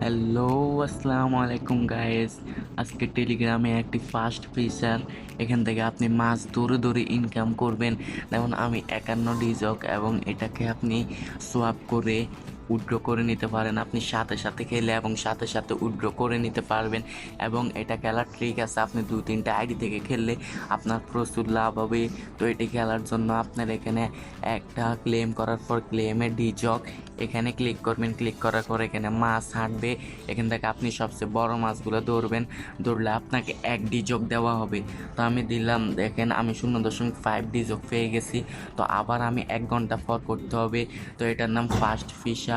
Hello, আসসালামু আলাইকুম guys. আজকে টেলিগ্রামে একটি ফাস্ট ফিচার, এখান থেকে আপনি মাছ ধরে ধরে ইনকাম করবেন। যেমন আমি 51 ডিজক এবং এটাকে আপনি সোয়াপ করে উইথড্র করে নিতে পারেন। আপনি সাথে সাথে খেলে এবং সাথে সাথে উইথড্র করে নিতে পারবেন। এবং এটা খেলার ট্রিক আছে, আপনি 2-3টা আইডি থেকে খেললে আপনার প্রচুর লাভ হবে। তো এটি খেলার জন্য আপনার এখানে একটা ক্লেম করার পর ক্লেমে ডিজক এখানে ক্লিক করবেন। ক্লিক করার পর এখানে মাছ হাঁটবে, এখান থেকে আপনি সবচেয়ে বড় মাছগুলো ধরবেন। ধরলে আপনাকে 1 ডিজক দেওয়া হবে। তো আমি দিলাম, দেখেন আমি 0.5 ডিজক পেয়ে গেছি। তো আবার আমি 1 ঘন্টা পর করতে হবে। তো এটার নাম ফাস্ট ফিশার।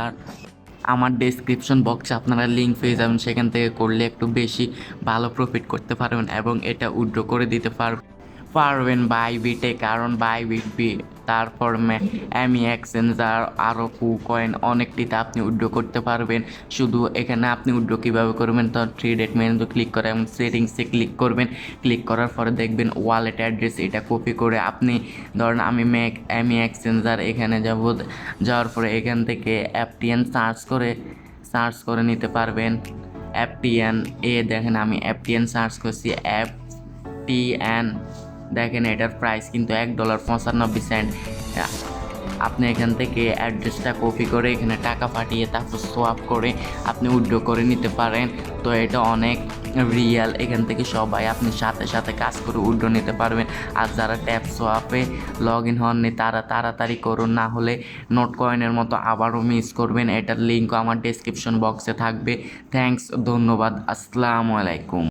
আমার ডেসক্রিপশন বক্সে আপনারা লিঙ্ক পেয়ে যাবেন, সেখান থেকে করলে একটু বেশি ভালো প্রফিট করতে পারবেন এবং এটা উইথড্র করে দিতে পারবেন বাইবিটে, কারণ বাইবিট তারপর এমি এক্সচেঞ্জার আরও কয়েন অনেকটিতে আপনি উইথড্র করতে পারবেন। শুধু এখানে আপনি উইথড্র কীভাবে করবেন, তো 3 ডেট মেনুতে ক্লিক করে এবং সেটিংসে ক্লিক করবেন। ক্লিক করার পরে দেখবেন ওয়ালেট অ্যাড্রেস, এটা কপি করে আপনি ধরেন আমি এমি এক্সচেঞ্জার এখানে যাব। যাওয়ার পরে এখান থেকে এফটিএন সার্চ করে নিতে পারবেন। এফটিএন দেখেন আমি এফটিএন সার্চ করছি, এফটিএন দেখেন এটার প্রাইস কিন্তু $1.95। আপনি এখান থেকে অ্যাড্রেসটা কপি করে এখানে টাকা পাঠিয়ে তারপর সোয়াপ করে আপনি উইথড্র করে নিতে পারেন। তো এটা অনেক রিয়েল, এখান থেকে সবাই আপনি সাথে সাথে কাজ করে উইথড্র নিতে পারবেন। আর যারা ট্যাপ সোয়াপে লগ ইন হননি তারা তাড়াতাড়ি করুন, না হলে নোট কয়েনের মতো আবারও মিস করবেন। এটার লিঙ্কও আমার ডেসক্রিপশন বক্সে থাকবে। থ্যাঙ্কস, ধন্যবাদ, আসসালামু আলাইকুম।